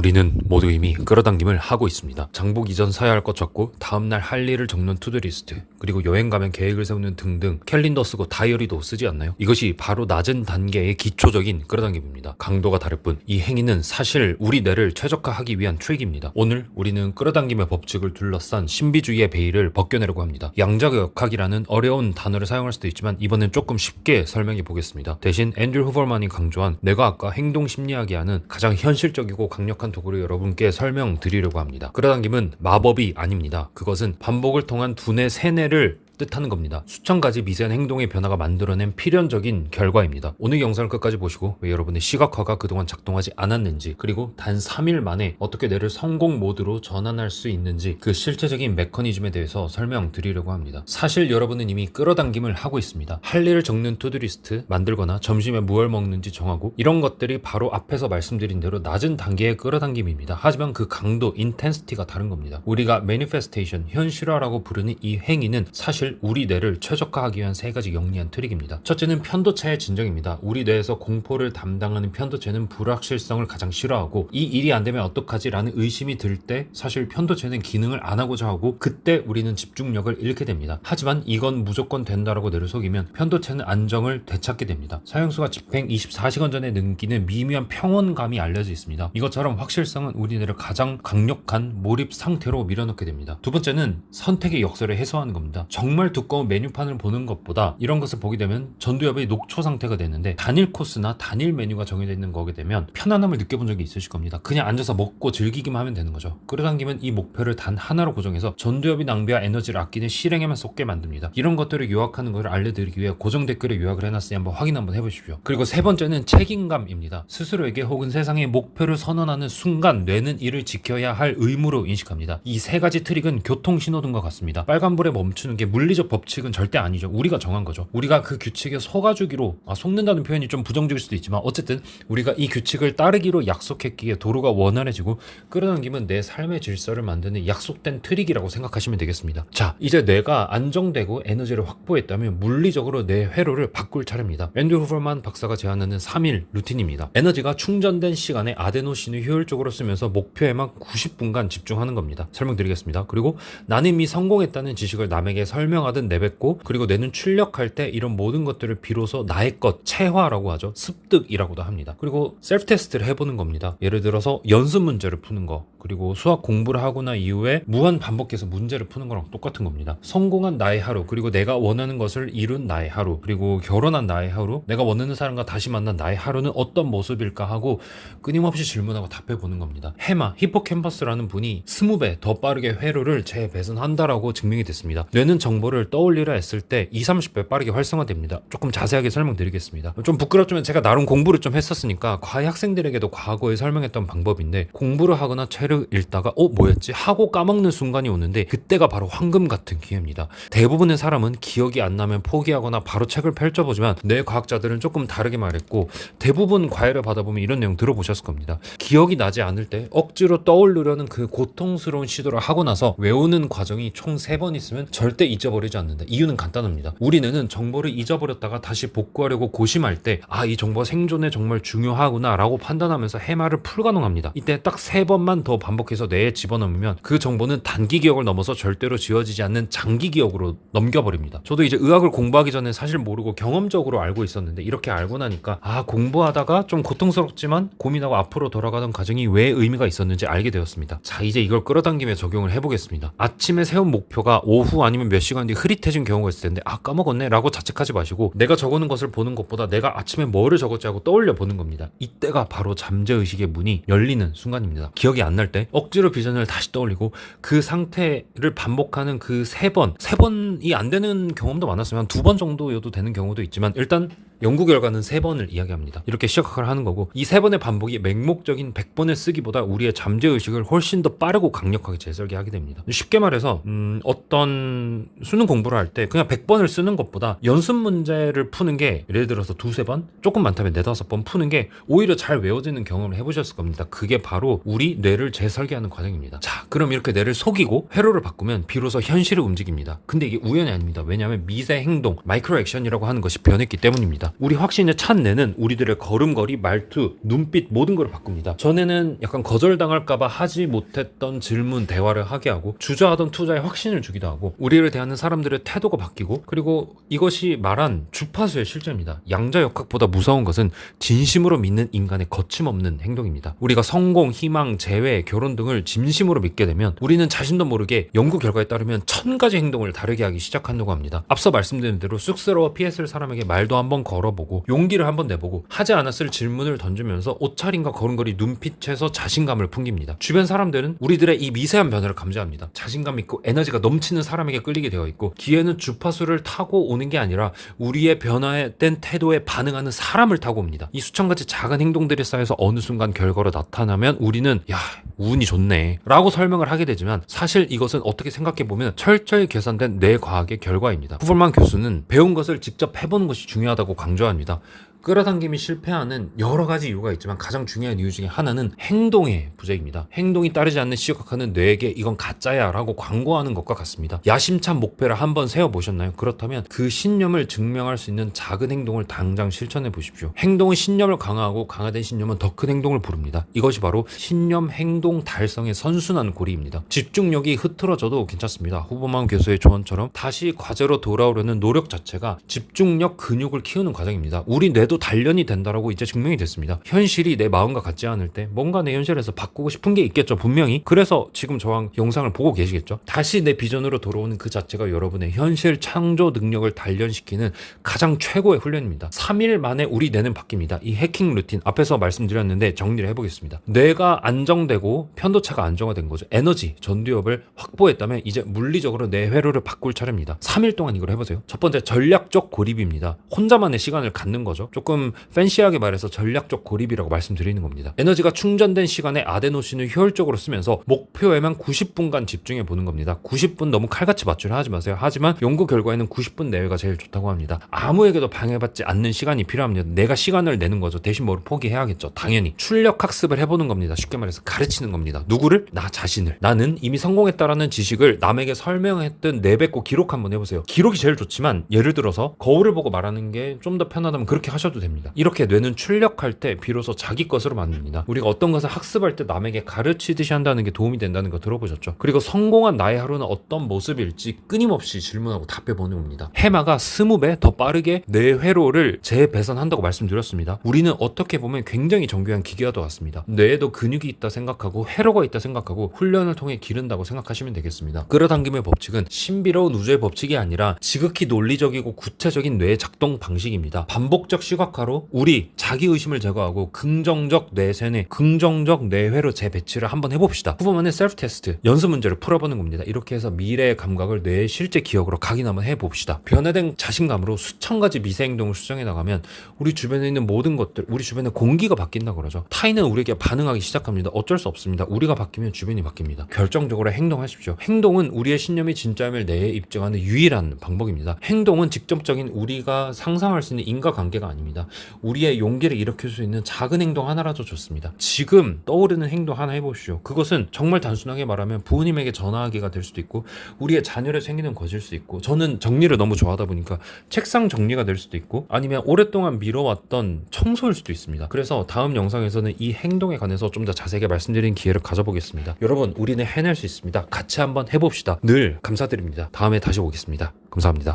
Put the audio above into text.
우리는 모두 이미 끌어당김을 하고 있습니다. 장보기 이전 사야 할 것 적고 다음날 할 일을 적는 투두리스트, 그리고 여행 가면 계획을 세우는 등등 캘린더 쓰고 다이어리도 쓰지 않나요? 이것이 바로 낮은 단계의 기초적인 끌어당김입니다. 강도가 다를 뿐 이 행위는 사실 우리 뇌를 최적화하기 위한 트릭입니다. 오늘 우리는 끌어당김의 법칙을 둘러싼 신비주의의 베일을 벗겨내려고 합니다. 양자역학이라는 어려운 단어를 사용할 수도 있지만 이번엔 조금 쉽게 설명해 보겠습니다. 대신 앤드류 후버만이 강조한 내가 아까 행동심리학이 하는 가장 현실적이고 강력한 도구를 여러분께 설명드리려고 합니다. 끌어당김은 마법이 아닙니다. 그것은 반복을 통한 두뇌 세뇌를 뜻하는 겁니다. 수천 가지 미세한 행동의 변화가 만들어낸 필연적인 결과입니다. 오늘 영상을 끝까지 보시고 왜 여러분의 시각화가 그동안 작동하지 않았는지, 그리고 단 3일 만에 어떻게 뇌를 성공 모드로 전환할 수 있는지 그 실체적인 메커니즘에 대해서 설명드리려고 합니다. 사실 여러분은 이미 끌어당김을 하고 있습니다. 할 일을 적는 투두리스트 만들거나 점심에 무얼 먹는지 정하고, 이런 것들이 바로 앞에서 말씀드린 대로 낮은 단계의 끌어당김입니다. 하지만 그 강도, 인텐시티가 다른 겁니다. 우리가 매니페스테이션, 현실화라고 부르는 이 행위는 사실 우리 뇌를 최적화하기 위한 세 가지 영리한 트릭입니다. 첫째는 편도체의 진정입니다. 우리 뇌에서 공포를 담당하는 편도체는 불확실성을 가장 싫어하고, 이 일이 안 되면 어떡하지 라는 의심이 들 때 사실 편도체는 기능을 안 하고자 하고, 그때 우리는 집중력을 잃게 됩니다. 하지만 이건 무조건 된다라고 뇌를 속이면 편도체는 안정을 되찾게 됩니다. 사형수가 집행 24시간 전에 느끼는 미묘한 평온감이 알려져 있습니다. 이것처럼 확실성은 우리 뇌를 가장 강력한 몰입 상태로 밀어넣게 됩니다. 두 번째는 선택의 역설을 해소하는 겁니다. 정말 두꺼운 메뉴판을 보는 것보다 이런 것을 보게 되면 전두엽의 녹초 상태가 되는데, 단일 코스나 단일 메뉴가 정해져 있는 거게 되면 편안함을 느껴본 적이 있으실 겁니다. 그냥 앉아서 먹고 즐기기만 하면 되는 거죠. 끌어당기면 이 목표를 단 하나로 고정해서 전두엽이 낭비와 에너지를 아끼는 실행에만 쏟게 만듭니다. 이런 것들을 요약하는 것을 알려드리기 위해 고정 댓글에 요약을 해놨으니 한번 확인 한번 해보십시오. 그리고 세 번째는 책임감입니다. 스스로에게 혹은 세상에 목표를 선언하는 순간 뇌는 이를 지켜야 할 의무로 인식합니다. 이 세 가지 트릭은 교통신호등과 같습니다. 빨간불에 멈추는 게 물리적 법칙은 절대 아니죠. 우리가 정한 거죠. 우리가 그 규칙에 속아주기로, 속는다는 표현이 좀 부정적일 수도 있지만 어쨌든 우리가 이 규칙을 따르기로 약속했기에 도로가 원활해지고, 끌어당김은 내 삶의 질서를 만드는 약속된 트릭이라고 생각하시면 되겠습니다. 자, 이제 뇌가 안정되고 에너지를 확보했다면 물리적으로 내 회로를 바꿀 차례입니다. 앤드류 후버만 박사가 제안하는 3일 루틴입니다. 에너지가 충전된 시간에 아데노신을 효율적으로 쓰면서 목표에만 90분간 집중하는 겁니다. 설명드리겠습니다. 그리고 나는 이미 성공했다는 지식을 남에게 설명하듯 내뱉고, 그리고 뇌는 출력할 때 이런 모든 것들을 비로소 나의 것, 체화라고 하죠. 습득이라고도 합니다. 그리고 셀프 테스트를 해보는 겁니다. 예를 들어서 연습 문제를 푸는 거, 그리고 수학 공부를 하거나 이후에 무한 반복해서 문제를 푸는 거랑 똑같은 겁니다. 성공한 나의 하루, 그리고 내가 원하는 것을 이룬 나의 하루, 그리고 결혼한 나의 하루, 내가 원하는 사람과 다시 만난 나의 하루는 어떤 모습일까 하고 끊임없이 질문하고 답해보는 겁니다. 해마, 히포캠퍼스라는 분이 20배 더 빠르게 회로를 재배선한다라고 증명이 됐습니다. 뇌는 정보를 떠올리려 했을 때 20-30배 빠르게 활성화됩니다. 조금 자세하게 설명드리겠습니다. 좀 부끄럽지만 제가 나름 공부를 좀 했었으니까 과외 학생들에게도 과거에 설명했던 방법인데, 공부를 하거나 책을 읽다가 뭐였지? 하고 까먹는 순간이 오는데 그때가 바로 황금 같은 기회입니다. 대부분의 사람은 기억이 안 나면 포기하거나 바로 책을 펼쳐보지만 뇌과학자들은 조금 다르게 말했고, 대부분 과외를 받아보면 이런 내용 들어보셨을 겁니다. 기억이 나지 않을 때 억지로 떠올리려는 그 고통스러운 시도를 하고 나서 외우는 과정이 총 3번 있으면 절대 잊어버리지 않는다. 이유는 간단합니다. 우리 뇌는 정보를 잊어버렸다가 다시 복구하려고 고심할 때 이 정보가 생존에 정말 중요하구나 라고 판단하면서 해마를 불가능합니다. 이때 딱 3번만 더 반복해서 뇌에 집어넣으면 그 정보는 단기 기억을 넘어서 절대로 지워지지 않는 장기 기억으로 넘겨버립니다. 저도 이제 의학을 공부하기 전에 사실 모르고 경험적으로 알고 있었는데, 이렇게 알고 나니까 공부하다가 좀 고통스럽지만 고민하고 앞으로 돌아가던 과정이 왜 의미가 있었는지 알게 되었습니다. 자, 이제 이걸 끌어당김에 적용을 해보겠습니다. 아침에 세운 목표가 오후 아니면 몇 시간 뒤 흐릿해진 경우가 있을 텐데 까먹었네 라고 자책하지 마시고, 내가 적어놓은 것을 보는 것보다 내가 아침에 뭐를 적었지 하고 떠올려 보는 겁니다. 이때가 바로 잠재의식의 문이 열리는 순간입니다. 기억이 안 날 때 억지로 비전을 다시 떠올리고 그 상태를 반복하는 그 3번이 안 되는 경험도 많았으면 한 2번 정도여도 되는 경우도 있지만, 일단 연구 결과는 3번을 이야기합니다. 이렇게 시각화를 하는 거고, 이 3번의 반복이 맹목적인 100번을 쓰기보다 우리의 잠재의식을 훨씬 더 빠르고 강력하게 재설계하게 됩니다. 쉽게 말해서 어떤 수능 공부를 할 때 그냥 100번을 쓰는 것보다 연습 문제를 푸는 게, 예를 들어서 2-3번, 조금 많다면 4-5번 푸는 게 오히려 잘 외워지는 경험을 해보셨을 겁니다. 그게 바로 우리 뇌를 재설계하는 과정입니다. 자, 그럼 이렇게 뇌를 속이고 회로를 바꾸면 비로소 현실을 움직입니다. 근데 이게 우연이 아닙니다. 왜냐하면 미세 행동, 마이크로 액션이라고 하는 것이 변했기 때문입니다. 우리 확신에 찬 뇌는 우리들의 걸음걸이, 말투, 눈빛 모든 걸 바꿉니다. 전에는 약간 거절당할까봐 하지 못했던 질문, 대화를 하게 하고 주저하던 투자에 확신을 주기도 하고 우리를 대하는 사람들의 태도가 바뀌고 그리고 이것이 말한 주파수의 실제입니다. 양자역학보다 무서운 것은 진심으로 믿는 인간의 거침없는 행동입니다. 우리가 성공, 희망, 재회, 결혼 등을 진심으로 믿게 되면 우리는 자신도 모르게 연구 결과에 따르면 1000가지 행동을 다르게 하기 시작한다고 합니다. 앞서 말씀드린 대로 쑥스러워 피했을 사람에게 말도 한번 걸어보고 용기를 한번 내보고 하지 않았을 질문을 던지면서 옷차림과 걸음걸이, 눈빛에서 자신감을 풍깁니다. 주변 사람들은 우리들의 이 미세한 변화를 감지합니다. 자신감 있고 에너지가 넘치는 사람에게 끌리게 되어 있고 기회는 주파수를 타고 오는 게 아니라 우리의 변화된 태도에 반응하는 사람을 타고 옵니다. 이 수천 가지 작은 행동들이 쌓여서 어느 순간 결과로 나타나면 우리는 야, 운이 좋네 라고 설명을 하게 되지만 사실 이것은 어떻게 생각해보면 철저히 계산된 뇌과학의 결과입니다. 후벌만 교수는 배운 것을 직접 해보는 것이 중요하다고 강조합니다. 끌어당김이 실패하는 여러 가지 이유가 있지만 가장 중요한 이유 중에 하나는 행동의 부재입니다. 행동이 따르지 않는 시각화는 뇌에게 이건 가짜야 라고 광고하는 것과 같습니다. 야심찬 목표를 한번 세워보셨나요? 그렇다면 그 신념을 증명할 수 있는 작은 행동을 당장 실천해 보십시오. 행동은 신념을 강화하고 강화된 신념은 더 큰 행동을 부릅니다. 이것이 바로 신념 행동 달성의 선순환 고리입니다. 집중력이 흐트러져도 괜찮습니다. 후보만 교수의 조언처럼 다시 과제로 돌아오려는 노력 자체가 집중력 근육을 키우는 과정입니다. 우리 뇌도 단련이 된다라고 이제 증명이 됐습니다. 현실이 내 마음과 같지 않을 때 뭔가 내 현실에서 바꾸고 싶은 게 있겠죠, 분명히. 그래서 지금 저와 영상을 보고 계시겠죠. 다시 내 비전으로 돌아오는 그 자체가 여러분의 현실 창조 능력을 단련시키는 가장 최고의 훈련입니다. 3일 만에 우리 뇌는 바뀝니다. 이 해킹 루틴 앞에서 말씀드렸는데 정리를 해보겠습니다. 뇌가 안정되고 편도체가 안정화된 거죠. 에너지, 전두엽을 확보했다면 이제 물리적으로 뇌 회로를 바꿀 차례입니다. 3일 동안 이걸 해보세요. 첫 번째, 전략적 고립입니다. 혼자만의 시간을 갖는 거죠. 조금 팬시하게 말해서 전략적 고립이라고 말씀드리는 겁니다. 에너지가 충전된 시간에 아데노신을 효율적으로 쓰면서 목표에만 90분간 집중해 보는 겁니다. 90분 너무 칼같이 맞추려 하지 마세요. 하지만 연구 결과에는 90분 내외가 제일 좋다고 합니다. 아무에게도 방해받지 않는 시간이 필요합니다. 내가 시간을 내는 거죠. 대신 뭘 포기해야겠죠. 당연히 출력 학습을 해보는 겁니다. 쉽게 말해서 가르치는 겁니다. 누구를? 나 자신을. 나는 이미 성공했다라는 지식을 남에게 설명했든 내뱉고 기록 한번 해보세요. 기록이 제일 좋지만 예를 들어서 거울을 보고 말하는 게 좀 더 편하다면 그렇게 하셔도 됩니다. 이렇게 뇌는 출력할 때 비로소 자기 것으로 만듭니다. 우리가 어떤 것을 학습할 때 남에게 가르치듯이 한다는 게 도움이 된다는 거 들어보셨죠? 그리고 성공한 나의 하루는 어떤 모습일지 끊임없이 질문하고 답해보는 겁니다. 해마가 20배 더 빠르게 뇌 회로를 재배선한다고 말씀드렸습니다. 우리는 어떻게 보면 굉장히 정교한 기계와 같습니다. 뇌에도 근육이 있다 생각하고 회로가 있다 생각하고 훈련을 통해 기른다고 생각하시면 되겠습니다. 끌어당김의 법칙은 신비로운 우주의 법칙이 아니라 지극히 논리적이고 구체적인 뇌의 작동 방식입니다. 반복적 시각화로 우리 자기의심을 제거하고 긍정적 뇌세뇌, 긍정적 뇌회로 재배치를 한번 해봅시다. 후보만의 셀프 테스트, 연습 문제를 풀어보는 겁니다. 이렇게 해서 미래의 감각을 뇌의 실제 기억으로 각인 한번 해봅시다. 변화된 자신감으로 수천 가지 미세 행동을 수정해 나가면 우리 주변에 있는 모든 것들, 우리 주변의 공기가 바뀐다 그러죠. 타인은 우리에게 반응하기 시작합니다. 어쩔 수 없습니다. 우리가 바뀌면 주변이 바뀝니다. 결정적으로 행동하십시오. 행동은 우리의 신념이 진짜임을 뇌에 입증하는 유일한 방법입니다. 행동은 직접적인 우리가 상상할 수 있는 인과관계가 아닙니다. 우리의 용기를 일으킬 수 있는 작은 행동 하나라도 좋습니다. 지금 떠오르는 행동 하나 해보시오. 그것은 정말 단순하게 말하면 부모님에게 전화하기가 될 수도 있고 우리의 자녀를 생기는 것일 수도 있고 저는 정리를 너무 좋아하다 보니까 책상 정리가 될 수도 있고 아니면 오랫동안 미뤄왔던 청소일 수도 있습니다. 그래서 다음 영상에서는 이 행동에 관해서 좀 더 자세하게 말씀드리는 기회를 가져보겠습니다. 여러분, 우리는 해낼 수 있습니다. 같이 한번 해봅시다. 늘 감사드립니다. 다음에 다시 오겠습니다. 감사합니다.